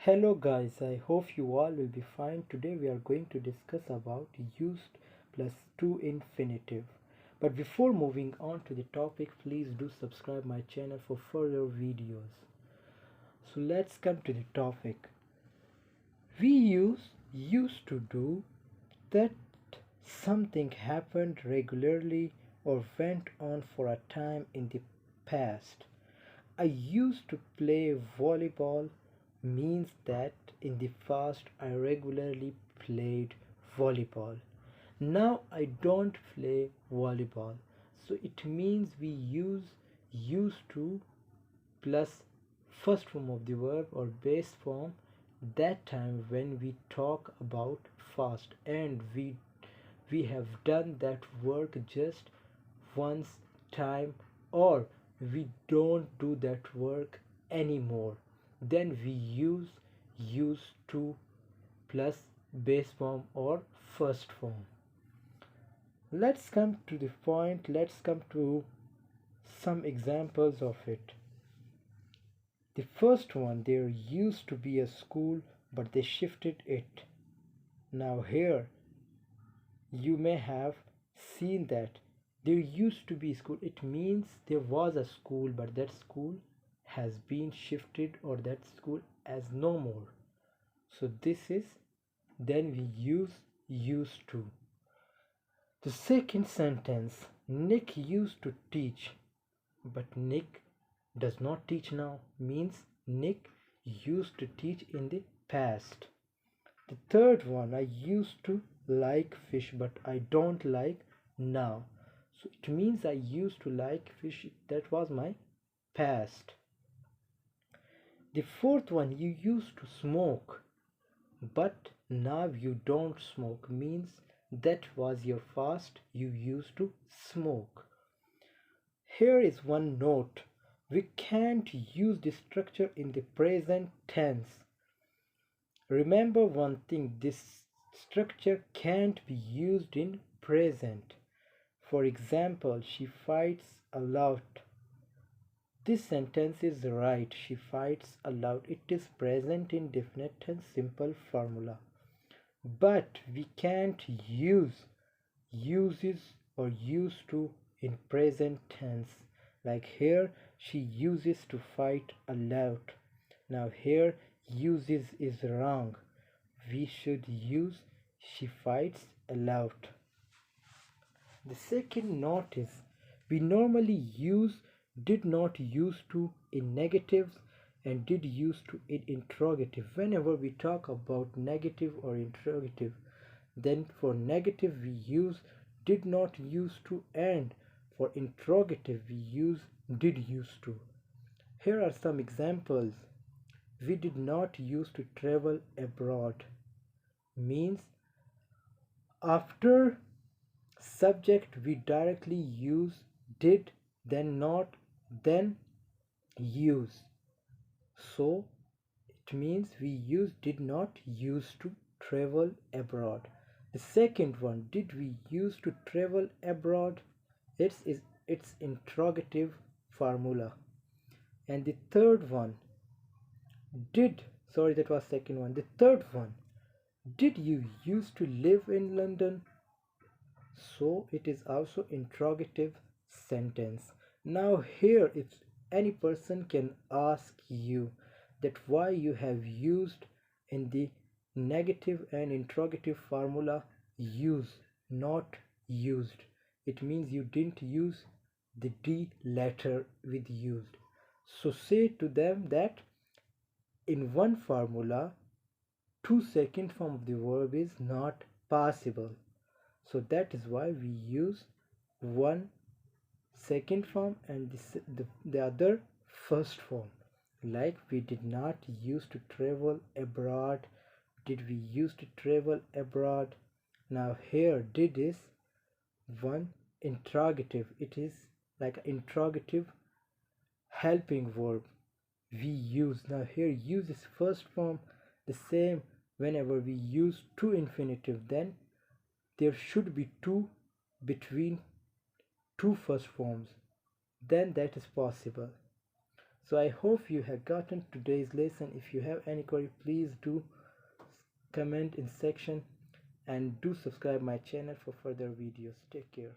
Hello guys, I hope you all will be fine. Today we are going to discuss about used plus to infinitive. But before moving on to the topic, please do subscribe my channel for further videos. So let's come to the topic. We used to do that something happened regularly or went on for a time in the past. I used to play volleyball means that in the past I regularly played volleyball. Now I don't play volleyball. So it means we use used to plus first form of the verb or base form that time when we talk about fast, and we have done that work just once time, or we don't do that work anymore, then we use used to plus base form or first form. Let's come to the point. Let's come to some examples of it. The first one, there used to be a school but they shifted it. Now here you may have seen that there used to be school. It means there was a school but that school has been shifted, or that school as no more. So this is, then we use used to. The second sentence, Nick used to teach but Nick does not teach now, means Nick used to teach in the past. The third one, I used to like fish but I don't like now. So it means I used to like fish, that was my past. The fourth one, you used to smoke but now you don't smoke, means that was your past, you used to smoke. Here is one note. We can't use this structure in the present tense. Remember one thing, this structure can't be used in present. For example, she fights a lot. This sentence is right. She fights a lot. It is present indefinite tense simple formula. But we can't use uses or used to in present tense. Like here, she uses to fight a lot. Now here, uses is wrong. We should use she fights a lot. The second note is, we normally use did not use to in negatives and did use to in interrogative. Whenever we talk about negative or interrogative, then for negative we use did not use to, and for interrogative we use did use to. Here are some examples. We did not use to travel abroad means after subject we directly use did, then not, then use. So it means we use did not use to travel abroad. The second one, did we use to travel abroad? It's interrogative formula. And the third one, did, sorry, that was second one. The third one, did you used to live in London? So it is also interrogative sentence. Now here, if any person can ask you that why you have used in the negative and interrogative formula use, not used, it means you didn't use the D letter with used. So say to them that in one formula, two second form of the verb is not possible. So that is why we use one second form and the other first form. Like we did not use to travel abroad, did we used to travel abroad. Now here did is one interrogative, it is like an interrogative helping verb we use. Now here use is first form. The same whenever we use to infinitive, then there should be two between two first forms, then that is possible. So I hope you have gotten today's lesson. If you have any query, please do comment in section and do subscribe my channel for further videos. Take care.